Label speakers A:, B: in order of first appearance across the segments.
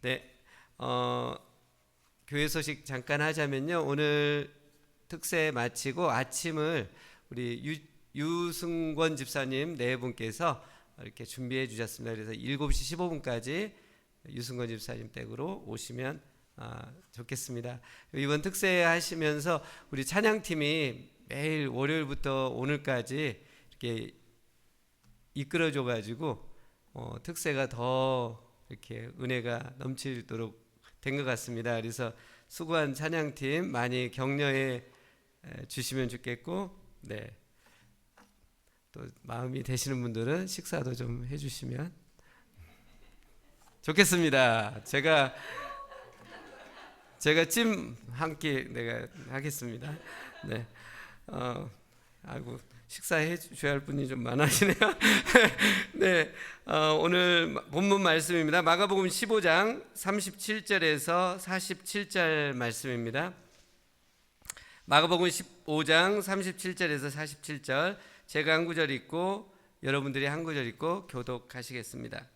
A: 네, 교회 소식 잠깐 하자면요. 오늘 특세 마치고 아침을 우리 유승권 집사님 네 분께서 이렇게 준비해 주셨습니다. 그래서 7시 15분까지 유승권 집사님 댁으로 오시면 좋겠습니다. 이번 특세 하시면서 우리 찬양팀이 매일 월요일부터 오늘까지 이렇게 이끌어줘 가지고 특세가 더 이렇게 은혜가 넘치도록 된 것 같습니다. 그래서 수고한 찬양팀 많이 격려해 주시면 좋겠고, 네, 또 마음이 되시는 분들은 식사도 좀 해주시면 좋겠습니다. 제가 찜 한 끼 내가 하겠습니다. 네, 아이고 식사해 주셔야 할 분이 좀 많아지네요. 네, 오늘 본문 말씀입니다. 마가복음 15장 37절에서 47절 말씀입니다. 마가복음 15장 37절에서 47절, 제가 한 구절 읽고 여러분들이 한 구절 읽고 교독하시겠습니다.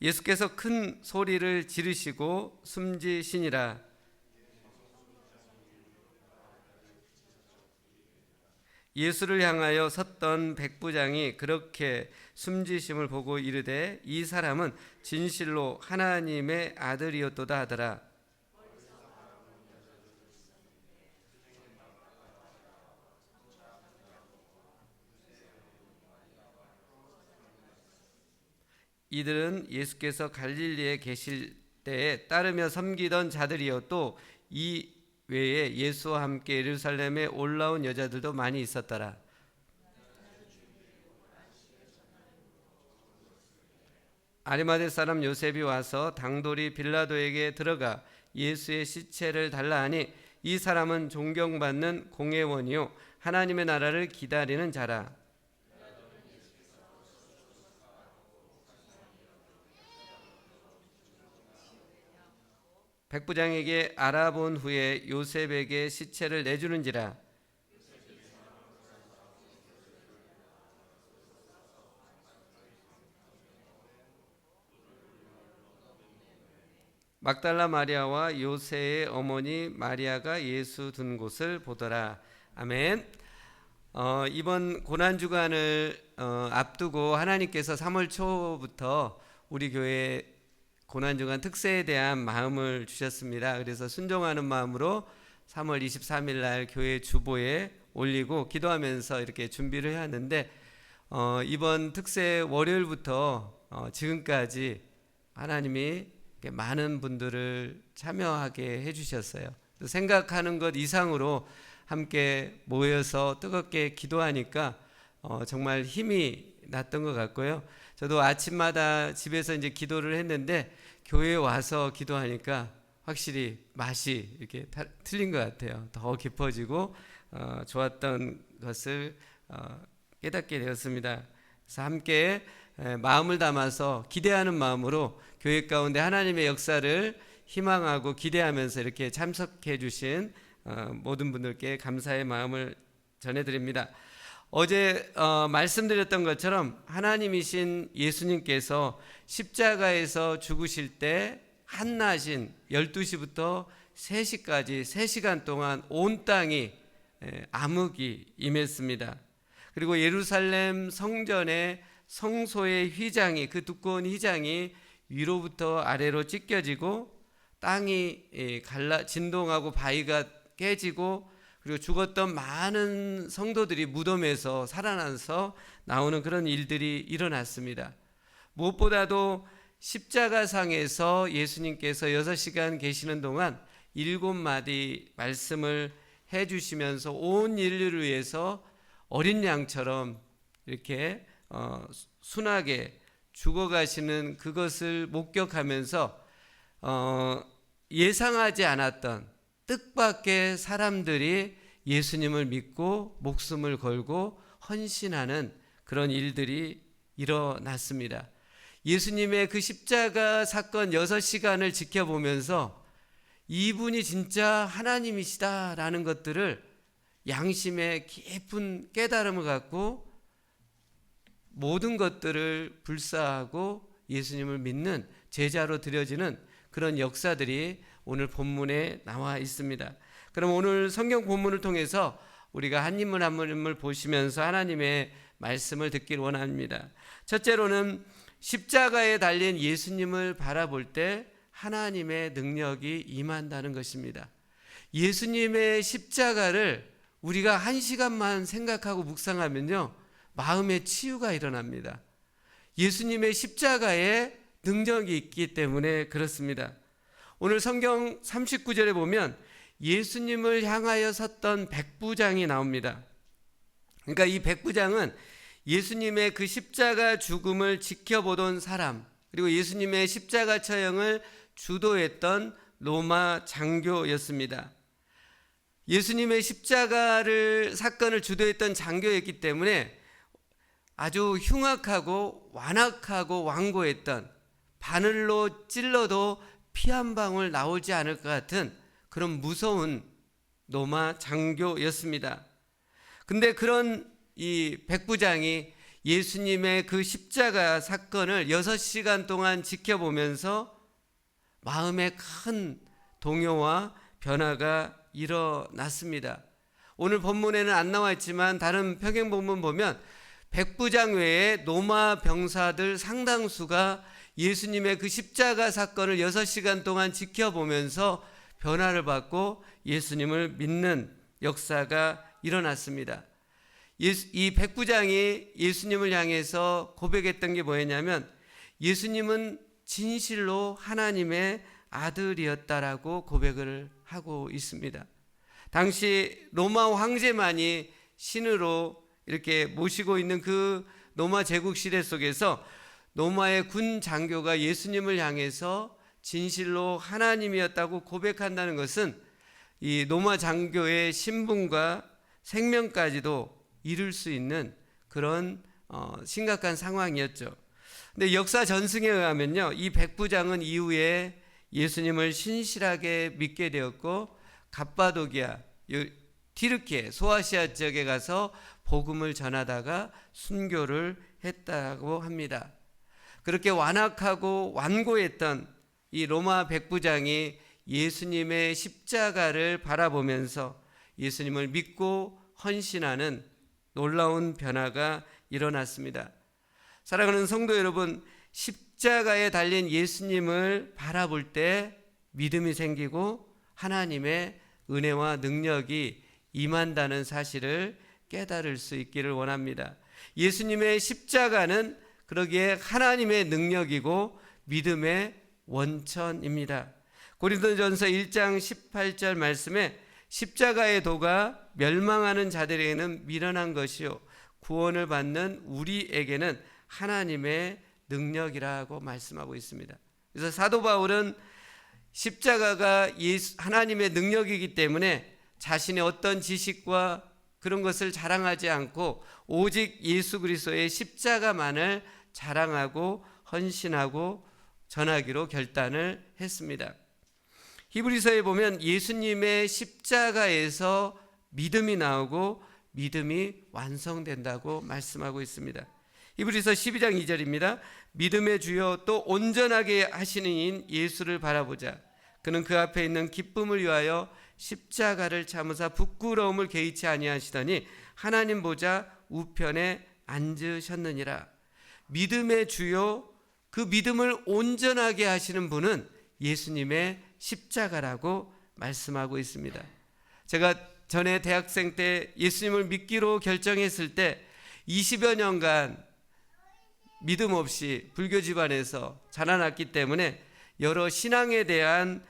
A: 예수께서 큰 소리를 지르시고 숨지시니라. 예수를 향하여 섰던 백부장이 그렇게 숨지심을 보고 이르되 이 사람은 진실로 하나님의 아들이었도다 하더라. 이들은 예수께서 갈릴리에 계실 때에 따르며 섬기던 자들이요 또 이 외에 예수와 함께 예루살렘에 올라온 여자들도 많이 있었더라. 아리마대 사람 요셉이 와서 당돌이 빌라도에게 들어가 예수의 시체를 달라 하니 이 사람은 존경받는 공회원이요 하나님의 나라를 기다리는 자라. 백부장에게 알아본 후에 요셉에게 시체를 내주는지라. 막달라 마리아와 요새의 어머니 마리아가 예수 둔 곳을 보더라. 아멘. 이번 고난주간을 앞두고 하나님께서 3월 초부터 우리 교회 고난주간 특세에 대한 마음을 주셨습니다. 그래서 순종하는 마음으로 3월 23일 날 교회 주보에 올리고 기도하면서 이렇게 준비를 해왔는데 이번 특세 월요일부터 지금까지 하나님이 많은 분들을 참여하게 해주셨어요. 생각하는 것 이상으로 함께 모여서 뜨겁게 기도하니까 정말 힘이 났던 것 같고요. 저도 아침마다 집에서 이제 기도를 했는데 교회에 와서 기도하니까 확실히 맛이 이렇게 틀린 것 같아요. 더 깊어지고 좋았던 것을 깨닫게 되었습니다. 그래서 함께 마음을 담아서 기대하는 마음으로 교회 가운데 하나님의 역사를 희망하고 기대하면서 이렇게 참석해 주신 모든 분들께 감사의 마음을 전해드립니다. 어제 말씀드렸던 것처럼 하나님이신 예수님께서 십자가에서 죽으실 때 한낮인 12시부터 3시까지 3시간 동안 온 땅이 암흑이 임했습니다. 그리고 예루살렘 성전의 성소의 휘장이, 그 두꺼운 휘장이 위로부터 아래로 찢겨지고 땅이 진동하고 바위가 깨지고 그리고 죽었던 많은 성도들이 무덤에서 살아나서 나오는 그런 일들이 일어났습니다. 무엇보다도 십자가상에서 예수님께서 6시간 계시는 동안 7마디 말씀을 해주시면서 온 인류를 위해서 어린 양처럼 이렇게 순하게 죽어가시는 그것을 목격하면서 예상하지 않았던 뜻밖의 사람들이 예수님을 믿고 목숨을 걸고 헌신하는 그런 일들이 일어났습니다. 예수님의 그 십자가 사건 6시간을 지켜보면서 이분이 진짜 하나님이시다라는 것들을 양심의 깊은 깨달음을 갖고 모든 것들을 불사하고 예수님을 믿는 제자로 드려지는 그런 역사들이 오늘 본문에 나와 있습니다. 그럼 오늘 성경 본문을 통해서 우리가 한 인물 한 인물 보시면서 하나님의 말씀을 듣기를 원합니다. 첫째로는 십자가에 달린 예수님을 바라볼 때 하나님의 능력이 임한다는 것입니다. 예수님의 십자가를 우리가 한 시간만 생각하고 묵상하면요, 마음의 치유가 일어납니다. 예수님의 십자가에 능력이 있기 때문에 그렇습니다. 오늘 성경 39절에 보면 예수님을 향하여 섰던 백부장이 나옵니다. 그러니까 이 백부장은 예수님의 그 십자가 죽음을 지켜보던 사람, 그리고 예수님의 십자가 처형을 주도했던 로마 장교였습니다. 예수님의 십자가를 사건을 주도했던 장교였기 때문에 아주 흉악하고 완악하고 완고했던, 바늘로 찔러도 피 한 방울 나오지 않을 것 같은 그런 무서운 로마 장교였습니다. 근데 그런 이 백부장이 예수님의 그 십자가 사건을 6시간 동안 지켜보면서 마음에 큰 동요와 변화가 일어났습니다. 오늘 본문에는 안 나와 있지만 다른 평행 본문 보면 백부장 외에 로마 병사들 상당수가 예수님의 그 십자가 사건을 6시간 동안 지켜보면서 변화를 받고 예수님을 믿는 역사가 일어났습니다. 이 백부장이 예수님을 향해서 고백했던 게 뭐였냐면 예수님은 진실로 하나님의 아들이었다라고 고백을 하고 있습니다. 당시 로마 황제만이 신으로 이렇게 모시고 있는 그 로마 제국 시대 속에서 로마의 군 장교가 예수님을 향해서 진실로 하나님이었다고 고백한다는 것은 이 로마 장교의 신분과 생명까지도 이룰 수 있는 그런 심각한 상황이었죠. 근데 역사 전승에 의하면요, 이 백부장은 이후에 예수님을 신실하게 믿게 되었고 갑바도기아, 티르키에, 소아시아 지역에 가서 복음을 전하다가 순교를 했다고 합니다. 그렇게 완악하고 완고했던 이 로마 백부장이 예수님의 십자가를 바라보면서 예수님을 믿고 헌신하는 놀라운 변화가 일어났습니다. 사랑하는 성도 여러분, 십자가에 달린 예수님을 바라볼 때 믿음이 생기고 하나님의 은혜와 능력이 임한다는 사실을 깨달을 수 있기를 원합니다. 예수님의 십자가는 그러기에 하나님의 능력이고 믿음의 원천입니다. 고린도전서 1장 18절 말씀에 십자가의 도가 멸망하는 자들에게는 미련한 것이요 구원을 받는 우리에게는 하나님의 능력이라고 말씀하고 있습니다. 그래서 사도 바울은 십자가가 하나님의 능력이기 때문에 자신의 어떤 지식과 그런 것을 자랑하지 않고 오직 예수 그리스도의 십자가만을 자랑하고 헌신하고 전하기로 결단을 했습니다. 히브리서에 보면 예수님의 십자가에서 믿음이 나오고 믿음이 완성된다고 말씀하고 있습니다. 히브리서 12장 2절입니다. 믿음의 주요 또 온전하게 하시는 이인 예수를 바라보자. 그는 그 앞에 있는 기쁨을 위하여 십자가를 참으사 부끄러움을 개의치 아니하시더니 하나님 보좌 우편에 앉으셨느니라. 믿음의 주요, 그 믿음을 온전하게 하시는 분은 예수님의 십자가라고 말씀하고 있습니다. 제가 전에 대학생 때 예수님을 믿기로 결정했을 때 20여 년간 믿음 없이 불교 집안에서 자라났기 때문에 여러 신앙에 대한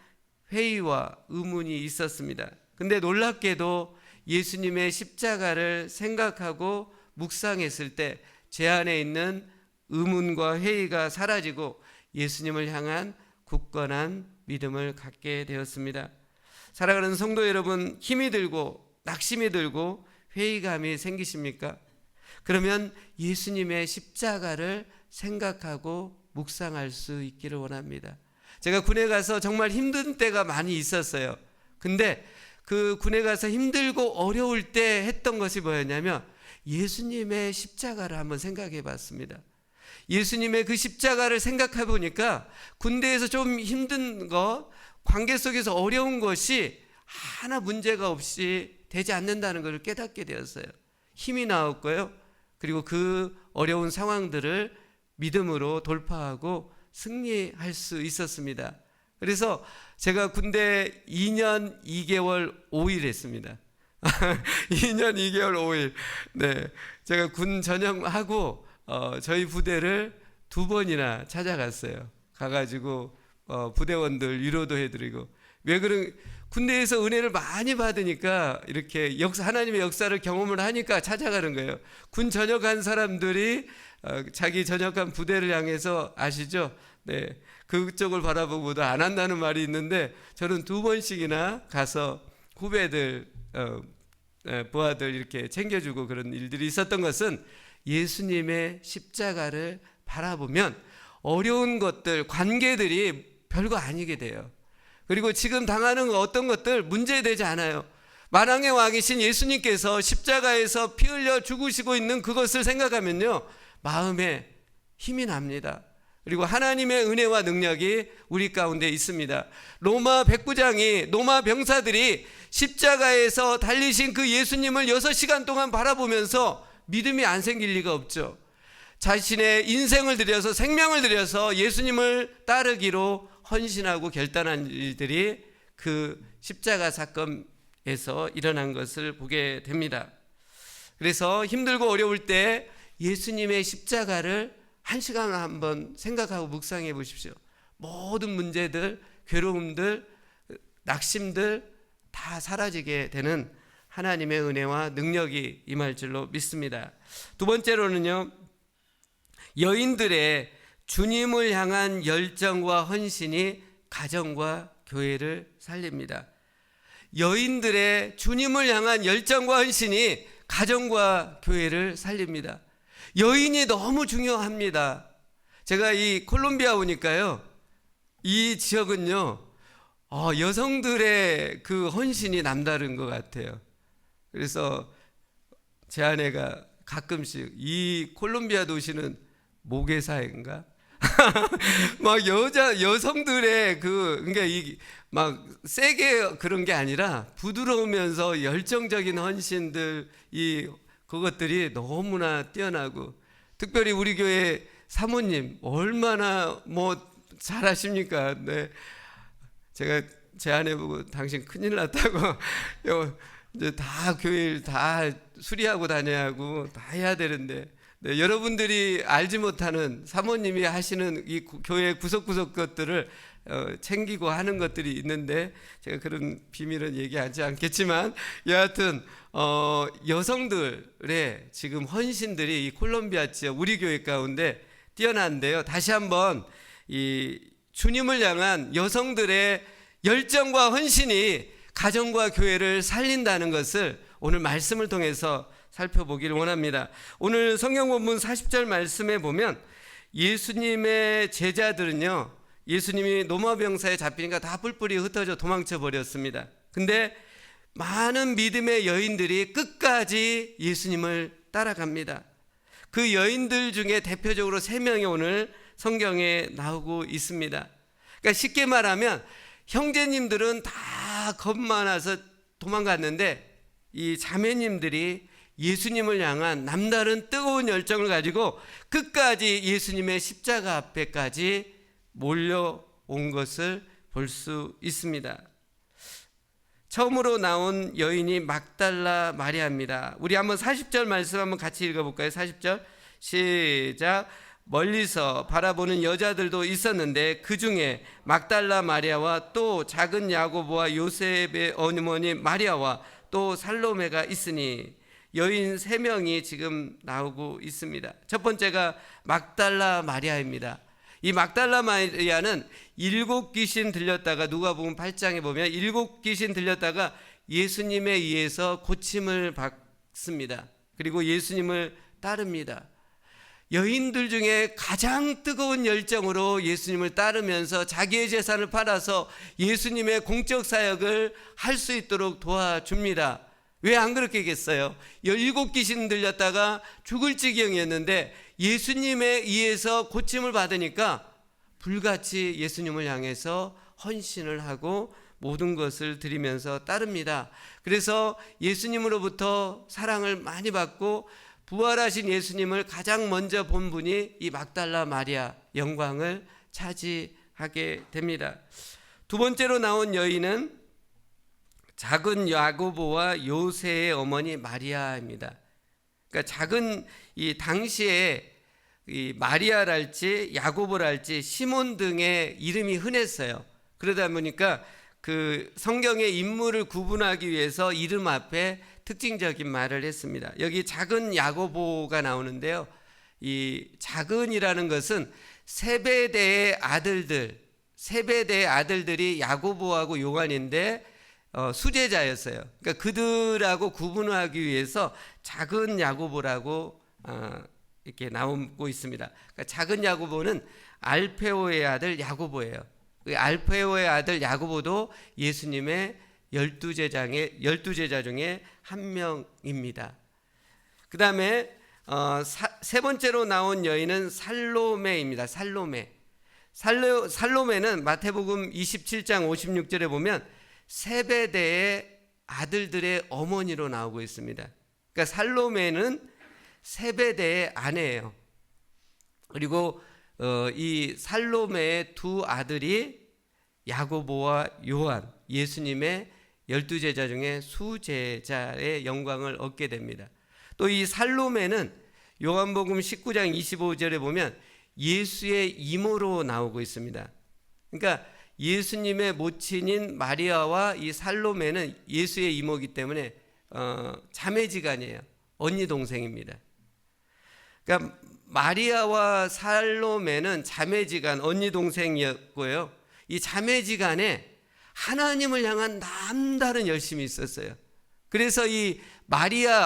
A: 회의와 의문이 있었습니다. 근데 놀랍게도 예수님의 십자가를 생각하고 묵상했을 때 제 안에 있는 의문과 회의가 사라지고 예수님을 향한 굳건한 믿음을 갖게 되었습니다. 사랑하는 성도 여러분, 힘이 들고 낙심이 들고 회의감이 생기십니까? 그러면 예수님의 십자가를 생각하고 묵상할 수 있기를 원합니다. 제가 군에 가서 정말 힘든 때가 많이 있었어요. 근데 그 군에 가서 힘들고 어려울 때 했던 것이 뭐였냐면 예수님의 십자가를 한번 생각해 봤습니다. 예수님의 그 십자가를 생각해 보니까 군대에서 좀 힘든 거, 관계 속에서 어려운 것이 하나 문제가 없이 되지 않는다는 것을 깨닫게 되었어요. 힘이 나왔고요. 그리고 그 어려운 상황들을 믿음으로 돌파하고 승리할 수 있었습니다. 그래서 제가 군대 2년 2개월 5일 했습니다. 2년 2개월 5일. 네, 제가 군 전역하고 저희 부대를 2번이나 찾아갔어요. 가가지고 부대원들 위로도 해드리고. 왜 그런, 군대에서 은혜를 많이 받으니까 이렇게 하나님의 역사를 경험을 하니까 찾아가는 거예요. 군 전역한 사람들이 자기 전역한 부대를 향해서, 아시죠? 네, 그쪽을 바라보고도 안 한다는 말이 있는데, 저는 2번씩이나 가서 후배들, 부하들 이렇게 챙겨주고 그런 일들이 있었던 것은 예수님의 십자가를 바라보면 어려운 것들, 관계들이 별거 아니게 돼요. 그리고 지금 당하는 어떤 것들 문제되지 않아요. 만왕의 왕이신 예수님께서 십자가에서 피 흘려 죽으시고 있는 그것을 생각하면요, 마음에 힘이 납니다. 그리고 하나님의 은혜와 능력이 우리 가운데 있습니다. 로마 백부장이, 로마 병사들이 십자가에서 달리신 그 예수님을 6시간 동안 바라보면서 믿음이 안 생길 리가 없죠. 자신의 인생을 들여서, 생명을 들여서 예수님을 따르기로 헌신하고 결단한 일들이 그 십자가 사건에서 일어난 것을 보게 됩니다. 그래서 힘들고 어려울 때 예수님의 십자가를 1시간 한번 생각하고 묵상해 보십시오. 모든 문제들, 괴로움들, 낙심들 다 사라지게 되는 하나님의 은혜와 능력이 임할 줄로 믿습니다. 두 번째로는요, 여인들의 주님을 향한 열정과 헌신이 가정과 교회를 살립니다. 여인들의 주님을 향한 열정과 헌신이 가정과 교회를 살립니다. 여인이 너무 중요합니다. 제가 이 콜롬비아 오니까요, 이 지역은요, 여성들의 그 헌신이 남다른 것 같아요. 그래서 제 아내가 가끔씩, 이 콜롬비아 도시는 모계사회인가? 막 여성들의 그러니까 막 세게 그런 게 아니라 부드러우면서 열정적인 헌신들, 그것들이 너무나 뛰어나고, 특별히 우리 교회 사모님 얼마나 잘하십니까? 네, 제가 제 아내 보고 당신 큰일 났다고 이제 다 교회를 다 수리하고 다녀야 하고 다 해야 되는데, 네, 여러분들이 알지 못하는 사모님이 하시는 이 교회 구석구석 것들을 챙기고 하는 것들이 있는데, 제가 그런 비밀은 얘기하지 않겠지만, 여하튼 여성들의 지금 헌신들이 이 콜롬비아 지역 우리 교회 가운데 뛰어난데요. 다시 한번 이 주님을 향한 여성들의 열정과 헌신이 가정과 교회를 살린다는 것을 오늘 말씀을 통해서 살펴보기를 원합니다. 오늘 성경 본문 40절 말씀에 보면 예수님의 제자들은요, 예수님이 노마 병사에 잡히니까 다 뿔뿔이 흩어져 도망쳐 버렸습니다. 근데 많은 믿음의 여인들이 끝까지 예수님을 따라갑니다. 그 여인들 중에 대표적으로 3명이 오늘 성경에 나오고 있습니다. 그러니까 쉽게 말하면 형제님들은 다 겁 많아서 도망갔는데, 이 자매님들이 예수님을 향한 남다른 뜨거운 열정을 가지고 끝까지 예수님의 십자가 앞에까지 몰려온 것을 볼 수 있습니다. 처음으로 나온 여인이 막달라 마리아입니다. 우리 한번 40절 말씀 한번 같이 읽어볼까요? 40절 시작. 멀리서 바라보는 여자들도 있었는데 그 중에 막달라 마리아와 또 작은 야고보와 요셉의 어머니 마리아와 또 살로메가 있으니, 여인 3명이 지금 나오고 있습니다. 첫 번째가 막달라 마리아입니다. 이 막달라 마리아는 7귀신 들렸다가, 누가복음 8장에 보면 7귀신 들렸다가 예수님에 의해서 고침을 받습니다. 그리고 예수님을 따릅니다. 여인들 중에 가장 뜨거운 열정으로 예수님을 따르면서 자기의 재산을 팔아서 예수님의 공적 사역을 할 수 있도록 도와줍니다. 왜 안 그렇게겠어요? 7귀신 들렸다가 죽을 지경이었는데 예수님에 의해서 고침을 받으니까 불같이 예수님을 향해서 헌신을 하고 모든 것을 드리면서 따릅니다. 그래서 예수님으로부터 사랑을 많이 받고 부활하신 예수님을 가장 먼저 본 분이 이 막달라 마리아, 영광을 차지하게 됩니다. 두 번째로 나온 여인은 작은 야고보와 요새의 어머니 마리아입니다. 그러니까 작은 이 당시에 이 마리아랄지 야고보랄지 시몬 등의 이름이 흔했어요. 그러다 보니까 그 성경의 인물을 구분하기 위해서 이름 앞에 특징적인 말을 했습니다. 여기 작은 야고보가 나오는데요. 이 작은이라는 것은 세베대의 아들들이 야고보하고 요한인데 수제자였어요. 그러니까 그들하고 구분하기 위해서 작은 야고보라고 이렇게 나오고 있습니다. 그러니까 작은 야고보는 알페오의 아들 야고보예요. 알페오의 아들 야고보도 예수님의 12제자 중에 한 명입니다. 그 다음에 세 번째로 나온 여인은 살로메입니다. 살로메는 마태복음 27장 56절에 보면 세베대의 아들들의 어머니로 나오고 있습니다. 그러니까 살로메는 세베대의 아내예요. 그리고 이 살로메의 두 아들이 야고보와 요한, 예수님의 12제자 중에 수제자의 영광을 얻게 됩니다. 또 이 살로메는 요한복음 19장 25절에 보면 예수의 이모로 나오고 있습니다. 그러니까 예수님의 모친인 마리아와 이 살로메는 예수의 이모이기 때문에 자매지간이에요. 언니 동생입니다. 그러니까 마리아와 살로메는 자매지간, 언니 동생이었고요. 이 자매지간에 하나님을 향한 남다른 열심이 있었어요. 그래서 이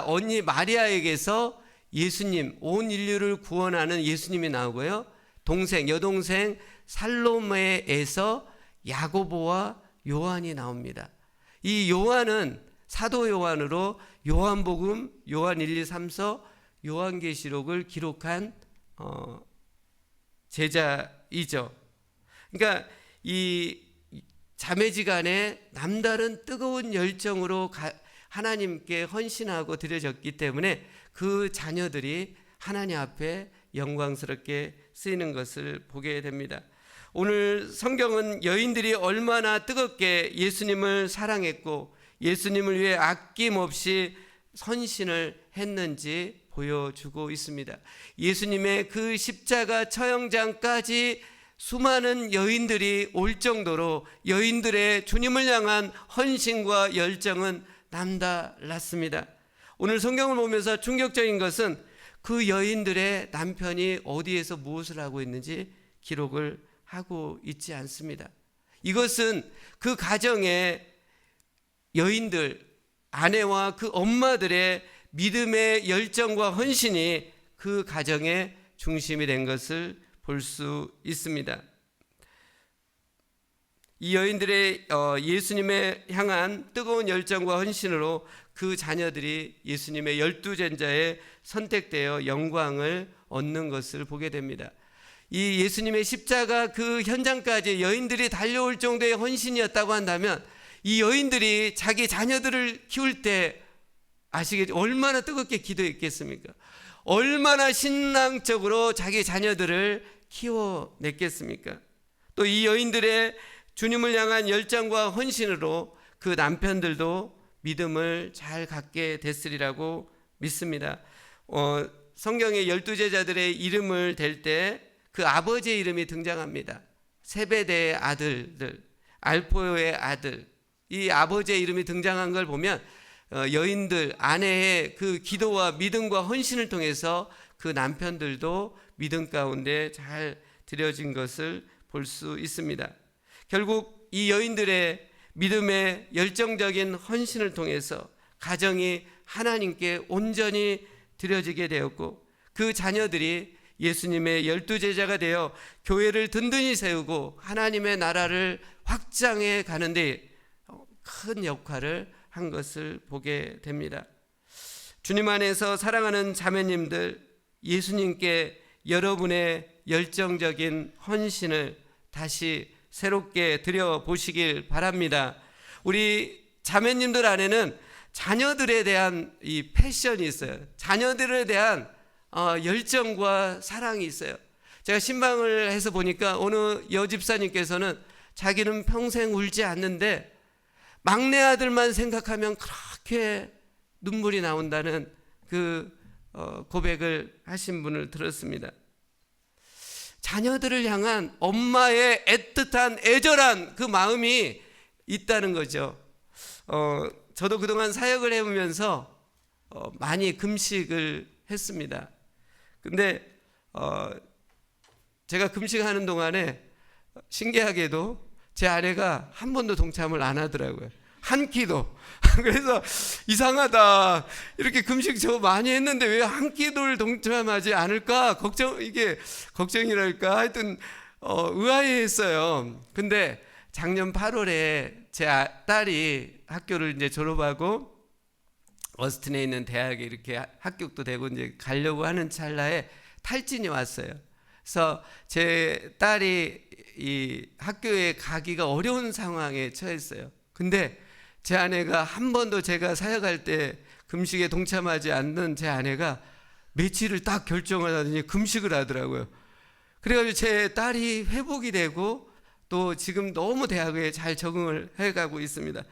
A: 언니 마리아에게서 예수님, 온 인류를 구원하는 예수님이 나오고요. 여동생 살로메에서 야고보와 요한이 나옵니다. 이 요한은 사도 요한으로 요한복음, 요한 1, 2, 3서, 요한계시록을 기록한 제자이죠. 그러니까 이 자매지간에 남다른 뜨거운 열정으로 하나님께 헌신하고 드려졌기 때문에 그 자녀들이 하나님 앞에 영광스럽게 쓰이는 것을 보게 됩니다. 오늘 성경은 여인들이 얼마나 뜨겁게 예수님을 사랑했고 예수님을 위해 아낌없이 헌신을 했는지 보여주고 있습니다. 예수님의 그 십자가 처형장까지 수많은 여인들이 올 정도로 여인들의 주님을 향한 헌신과 열정은 남달랐습니다. 오늘 성경을 보면서 충격적인 것은 그 여인들의 남편이 어디에서 무엇을 하고 있는지 기록을 하고 있지 않습니다. 이것은 그 가정의 여인들, 아내와 그 엄마들의 믿음의 열정과 헌신이 그 가정의 중심이 된 것을 볼 수 있습니다. 이 여인들의 예수님에 향한 뜨거운 열정과 헌신으로 그 자녀들이 예수님의 12제자에 선택되어 영광을 얻는 것을 보게 됩니다. 이 예수님의 십자가 그 현장까지 여인들이 달려올 정도의 헌신이었다고 한다면 이 여인들이 자기 자녀들을 키울 때 아시겠죠? 얼마나 뜨겁게 기도했겠습니까? 얼마나 신앙적으로 자기 자녀들을 키워냈겠습니까? 또 이 여인들의 주님을 향한 열정과 헌신으로 그 남편들도 믿음을 잘 갖게 됐으리라고 믿습니다. 성경의 12제자들의 이름을 댈 때 그 아버지의 이름이 등장합니다. 세베대의 아들들, 알포의 아들, 이 아버지의 이름이 등장한 걸 보면 여인들, 아내의 그 기도와 믿음과 헌신을 통해서 그 남편들도 믿음 가운데 잘 들여진 것을 볼 수 있습니다. 결국 이 여인들의 믿음의 열정적인 헌신을 통해서 가정이 하나님께 온전히 드려지게 되었고 그 자녀들이 예수님의 12제자가 되어 교회를 든든히 세우고 하나님의 나라를 확장해 가는데 큰 역할을 한 것을 보게 됩니다. 주님 안에서 사랑하는 자매님들, 예수님께 여러분의 열정적인 헌신을 다시 새롭게 드려보시길 바랍니다. 우리 자매님들 안에는 자녀들에 대한 이 패션이 있어요. 자녀들에 대한 열정과 사랑이 있어요. 제가 신방을 해서 보니까 어느 여집사님께서는 자기는 평생 울지 않는데 막내 아들만 생각하면 그렇게 눈물이 나온다는 그 고백을 하신 분을 들었습니다. 자녀들을 향한 엄마의 애틋한 애절한 그 마음이 있다는 거죠. 저도 그동안 사역을 해보면서 많이 금식을 했습니다. 근데 제가 금식하는 동안에 신기하게도 제 아내가 한 번도 동참을 안 하더라고요. 한 끼도. 그래서 이상하다. 이렇게 금식 저 많이 했는데 왜 한 끼도 동참하지 않을까? 걱정이랄까? 하여튼 의아해했어요. 근데 작년 8월에 제 딸이 학교를 이제 졸업하고 어스틴에 있는 대학에 이렇게 합격도 되고 이제 가려고 하는 찰나에 탈진이 왔어요. 그래서 제 딸이 이 학교에 가기가 어려운 상황에 처했어요. 근데 제 아내가 한 번도 제가 사역할 때 금식에 동참하지 않는 제 아내가 며칠을 딱 결정을 하더니 금식을 하더라고요. 그래가지고 제 딸이 회복이 되고 또 지금 너무 대학에 잘 적응을 해가고 있습니다.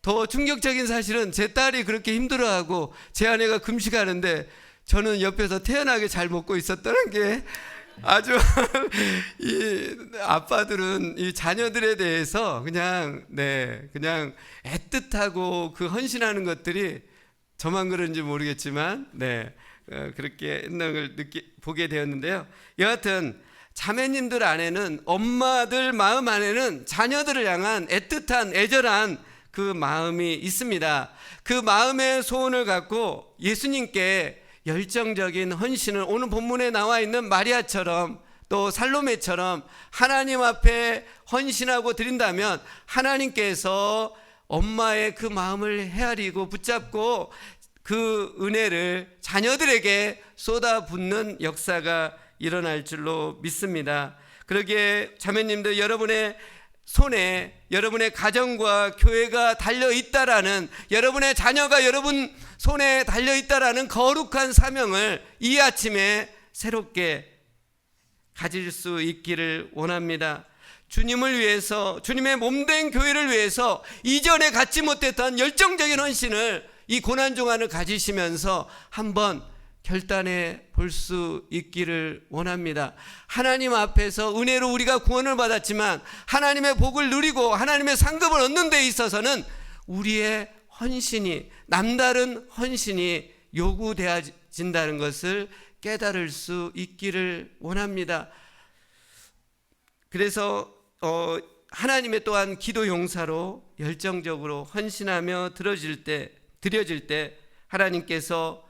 A: 더 충격적인 사실은 제 딸이 그렇게 힘들어하고 제 아내가 금식하는데 저는 옆에서 태연하게 잘 먹고 있었다는 게 아주 이 아빠들은 이 자녀들에 대해서 그냥 애틋하고 그 헌신하는 것들이 저만 그런지 모르겠지만 그렇게 있는 걸 보게 되었는데요. 여하튼 자매님들 안에는 엄마들 마음 안에는 자녀들을 향한 애틋한 애절한 그 마음이 있습니다. 그 마음의 소원을 갖고 예수님께 열정적인 헌신을 오늘 본문에 나와 있는 마리아처럼 또 살로메처럼 하나님 앞에 헌신하고 드린다면 하나님께서 엄마의 그 마음을 헤아리고 붙잡고 그 은혜를 자녀들에게 쏟아붓는 역사가 일어날 줄로 믿습니다. 그러기에 자매님들 여러분의 손에 여러분의 가정과 교회가 달려있다라는 여러분의 자녀가 여러분 손에 달려있다라는 거룩한 사명을 이 아침에 새롭게 가질 수 있기를 원합니다. 주님을 위해서 주님의 몸된 교회를 위해서 이전에 갖지 못했던 열정적인 헌신을 이 고난중간을 가지시면서 한번 결단해 볼 수 있기를 원합니다. 하나님 앞에서 은혜로 우리가 구원을 받았지만 하나님의 복을 누리고 하나님의 상급을 얻는 데 있어서는 우리의 헌신이 남다른 헌신이 요구되어진다는 것을 깨달을 수 있기를 원합니다. 그래서 하나님의 또한 기도 용사로 열정적으로 헌신하며 드려질 때 하나님께서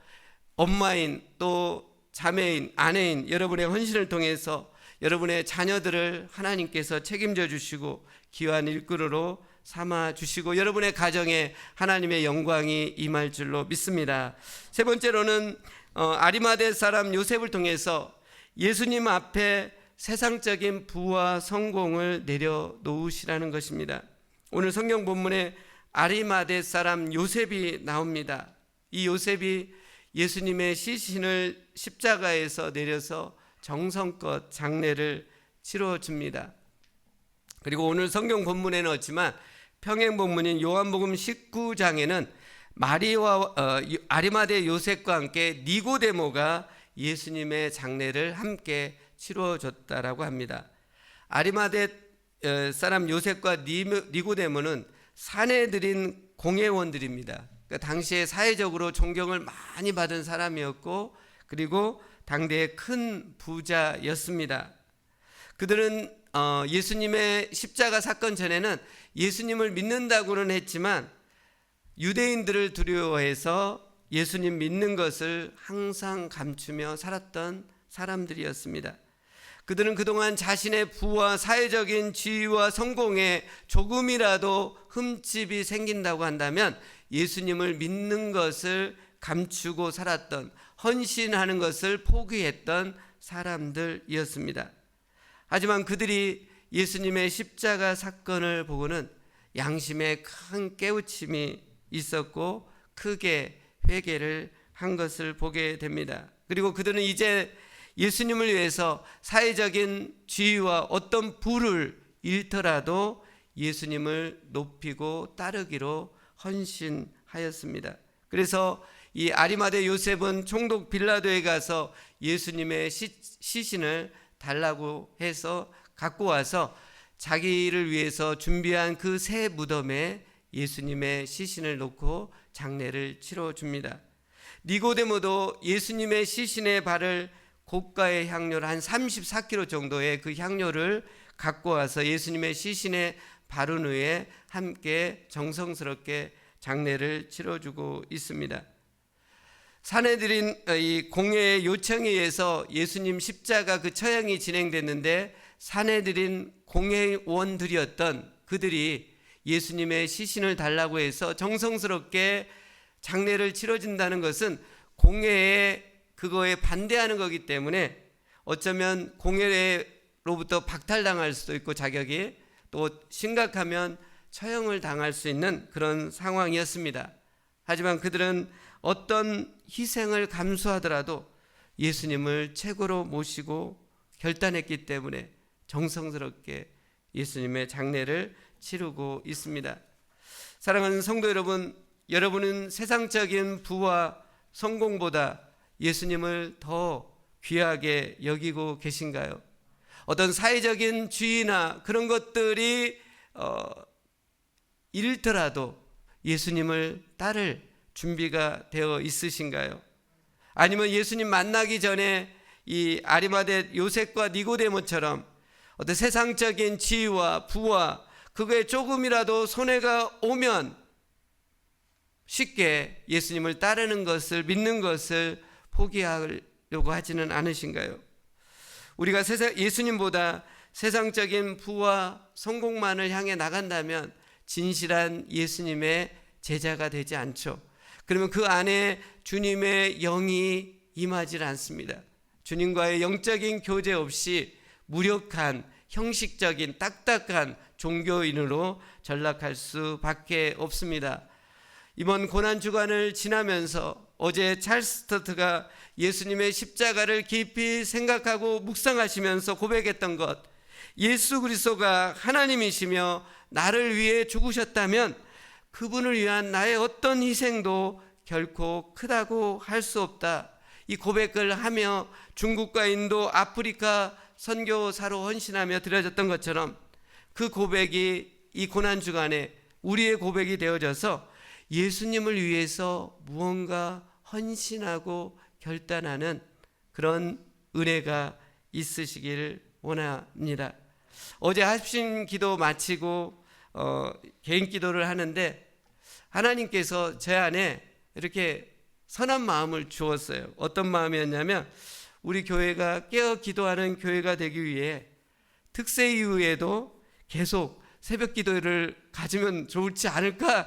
A: 엄마인 또 자매인 아내인 여러분의 헌신을 통해서 여러분의 자녀들을 하나님께서 책임져 주시고 귀한 일꾼으로 삼아 주시고 여러분의 가정에 하나님의 영광이 임할 줄로 믿습니다. 세 번째로는 아리마대 사람 요셉을 통해서 예수님 앞에 세상적인 부와 성공을 내려놓으시라는 것입니다. 오늘 성경 본문에 아리마대 사람 요셉이 나옵니다. 이 요셉이 예수님의 시신을 십자가에서 내려서 정성껏 장례를 치러줍니다. 그리고 오늘 성경 본문에는 없지만 평행 본문인 요한복음 19장에는 마리와 아리마대 요셉과 함께 니고데모가 예수님의 장례를 함께 치러줬다라고 합니다. 아리마대 사람 요셉과 니고데모는 사내들인 공회원들입니다. 그러니까 당시에 사회적으로 존경을 많이 받은 사람이었고 그리고 당대의 큰 부자였습니다. 그들은 예수님의 십자가 사건 전에는 예수님을 믿는다고는 했지만 유대인들을 두려워해서 예수님 믿는 것을 항상 감추며 살았던 사람들이었습니다. 그들은 그동안 자신의 부와 사회적인 지위와 성공에 조금이라도 흠집이 생긴다고 한다면 예수님을 믿는 것을 감추고 살았던 헌신하는 것을 포기했던 사람들이었습니다. 하지만 그들이 예수님의 십자가 사건을 보고는 양심에 큰 깨우침이 있었고 크게 회개를 한 것을 보게 됩니다. 그리고 그들은 이제 예수님을 위해서 사회적인 지위와 어떤 부를 잃더라도 예수님을 높이고 따르기로 헌신하였습니다. 그래서 이 아리마대 요셉은 총독 빌라도에 가서 예수님의 시신을 달라고 해서 갖고 와서 자기를 위해서 준비한 그 새 무덤에 예수님의 시신을 놓고 장례를 치러줍니다. 니고데모도 예수님의 시신에 바를 고가의 향료를 한 34kg 정도의 그 향료를 갖고 와서 예수님의 시신에 바른 후에 함께 정성스럽게 장례를 치러주고 있습니다. 산헤드린 이 공회의 요청에 의해서 예수님 십자가 그 처형이 진행됐는데 산헤드린 공회원들이었던 그들이 예수님의 시신을 달라고 해서 정성스럽게 장례를 치러준다는 것은 공회에 그거에 반대하는 거기 때문에 어쩌면 공회로부터 박탈당할 수도 있고 자격이 또 심각하면 처형을 당할 수 있는 그런 상황이었습니다. 하지만 그들은 어떤 희생을 감수하더라도 예수님을 최고로 모시고 결단했기 때문에 정성스럽게 예수님의 장례를 치르고 있습니다. 사랑하는 성도 여러분, 여러분은 세상적인 부와 성공보다 예수님을 더 귀하게 여기고 계신가요? 어떤 사회적인 지위나 그런 것들이 잃더라도 예수님을 따를 준비가 되어 있으신가요? 아니면 예수님 만나기 전에 이 아리마대 요셉과 니고데모처럼 어떤 세상적인 지위와 부와 그거에 조금이라도 손해가 오면 쉽게 예수님을 따르는 것을 믿는 것을 포기하려고 하지는 않으신가요? 우리가 예수님보다 세상적인 부와 성공만을 향해 나간다면 진실한 예수님의 제자가 되지 않죠. 그러면 그 안에 주님의 영이 임하지 않습니다. 주님과의 영적인 교제 없이 무력한 형식적인 딱딱한 종교인으로 전락할 수밖에 없습니다. 이번 고난주간을 지나면서 어제 찰스 스터트가 예수님의 십자가를 깊이 생각하고 묵상하시면서 고백했던 것, 예수 그리스도가 하나님이시며 나를 위해 죽으셨다면 그분을 위한 나의 어떤 희생도 결코 크다고 할 수 없다. 이 고백을 하며 중국과 인도, 아프리카 선교사로 헌신하며 드려졌던 것처럼 그 고백이 이 고난주간에 우리의 고백이 되어져서 예수님을 위해서 무언가 헌신하고 결단하는 그런 은혜가 있으시기를 원합니다. 어제 합심 기도 마치고 개인 기도를 하는데 하나님께서 제 안에 이렇게 선한 마음을 주었어요. 어떤 마음이었냐면 우리 교회가 깨어 기도하는 교회가 되기 위해 특세 이후에도 계속 새벽 기도를 가지면 좋지 않을까?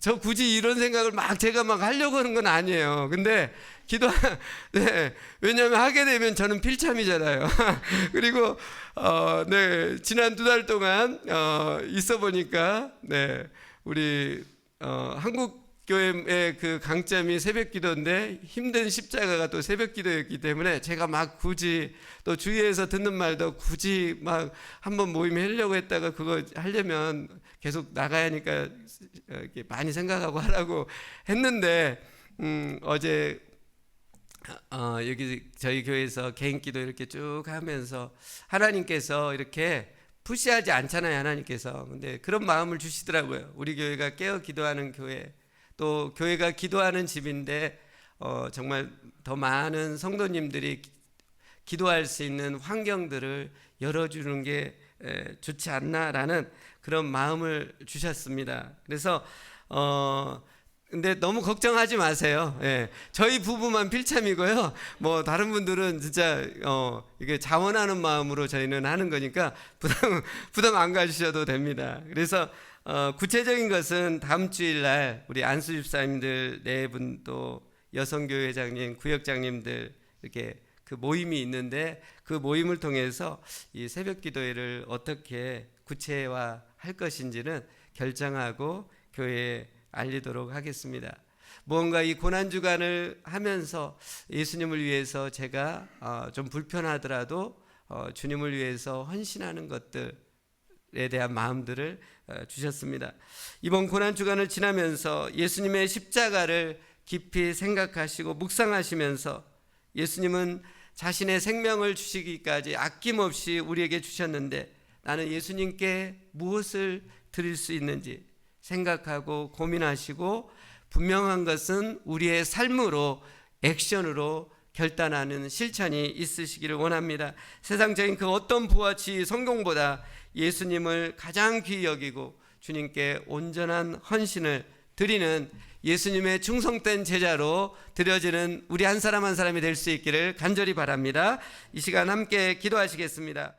A: 저 굳이 이런 생각을 제가 하려고 하는 건 아니에요. 근데 네, 왜냐하면 하게 되면 저는 필참이잖아요. 그리고 지난 2달 동안 있어 보니까 우리 한국 교회의 그 강점이 새벽 기도인데 힘든 십자가가 또 새벽 기도였기 때문에 제가 굳이 또 주위에서 듣는 말도 굳이 한번 모임에 하려고 했다가 그거 하려면 계속 나가야 하니까 이렇게 많이 생각하고 하라고 했는데 어제 여기 저희 교회에서 개인 기도 이렇게 쭉 하면서 하나님께서 이렇게 푸시하지 않잖아요. 하나님께서. 근데 그런 마음을 주시더라고요. 우리 교회가 깨어 기도하는 교회, 또 교회가 기도하는 집인데 정말 더 많은 성도님들이 기도할 수 있는 환경들을 열어주는 게 좋지 않나라는 그런 마음을 주셨습니다. 그래서 근데 너무 걱정하지 마세요. 저희 부부만 필참이고요. 다른 분들은 진짜 이게 자원하는 마음으로 저희는 하는 거니까 부담 안 가지셔도 됩니다. 그래서 구체적인 것은 다음 주일날 우리 안수 집사님들 4분 또 여성교회장님, 구역장님들 이렇게 그 그 모임이 있는데 그 모임을 통해서 이 새벽 기도회를 어떻게 구체화할 것인지는 결정하고 교회에 알리도록 하겠습니다. 무언가 이 고난주간을 하면서 예수님을 위해서 제가 좀 불편하더라도 주님을 위해서 헌신하는 것들에 대한 마음들을 주셨습니다. 이번 고난주간을 지나면서 예수님의 십자가를 깊이 생각하시고 묵상하시면서 예수님은 자신의 생명을 주시기까지 아낌없이 우리에게 주셨는데 나는 예수님께 무엇을 드릴 수 있는지 생각하고 고민하시고 분명한 것은 우리의 삶으로 액션으로 결단하는 실천이 있으시기를 원합니다. 세상적인 그 어떤 부와 지위 성공보다 예수님을 가장 귀히 여기고 주님께 온전한 헌신을 드리는 예수님의 충성된 제자로 드려지는 우리 한 사람 한 사람이 될 수 있기를 간절히 바랍니다. 이 시간 함께 기도하시겠습니다.